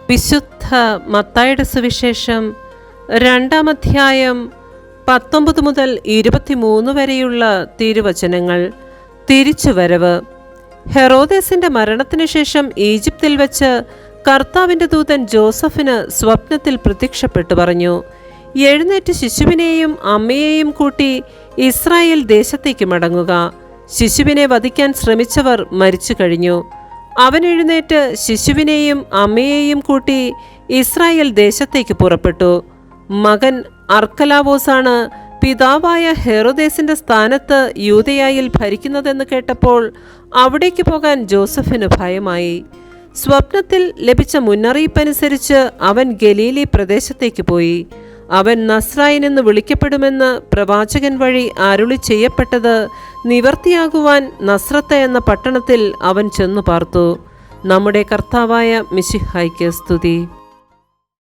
വിശുദ്ധ മത്തായിയുടെ സുവിശേഷം 2-ാം അധ്യായം 19 മുതൽ 23 വരെയുള്ള തിരുവചനങ്ങൾ. തിരിച്ചുവരവ്. ഹെറോദേസിന്റെ മരണത്തിനു ശേഷം ഈജിപ്തിൽ വെച്ച് കർത്താവിന്റെ ദൂതൻ ജോസഫിന് സ്വപ്നത്തിൽ പ്രത്യക്ഷപ്പെട്ടു പറഞ്ഞു, എഴുന്നേറ്റ് ശിശുവിനെയും അമ്മയെയും കൂട്ടി ഇസ്രായേൽ ദേശത്തേക്ക് മടങ്ങുക. ശിശുവിനെ വധിക്കാൻ ശ്രമിച്ചവർ മരിച്ചു കഴിഞ്ഞു. അവൻ എഴുന്നേറ്റ് ശിശുവിനെയും അമ്മയെയും കൂട്ടി ഇസ്രായേൽ ദേശത്തേക്ക് പുറപ്പെട്ടു. മകൻ അർക്കലാവോസാണ് പിതാവായ ഹെറോദേസിന്റെ സ്ഥാനത്ത് യൂദയായിൽ ഭരിക്കുന്നതെന്ന് കേട്ടപ്പോൾ അവിടേക്ക് പോകാൻ ജോസഫിന് ഭയമായി. സ്വപ്നത്തിൽ ലഭിച്ച മുന്നറിയിപ്പനുസരിച്ച് അവൻ ഗലീലി പ്രദേശത്തേക്ക് പോയി. അവൻ നസ്രായൻ എന്ന് വിളിക്കപ്പെടുമെന്ന് പ്രവാചകൻ വഴി അരുളി ചെയ്യപ്പെട്ടത് നിവർത്തിയാകുവാൻ നസ്രത്ത് എന്ന പട്ടണത്തിൽ അവൻ ചെന്നു പാർത്തു. നമ്മുടെ കർത്താവായ മിശിഹായ്ക്ക് സ്തുതി.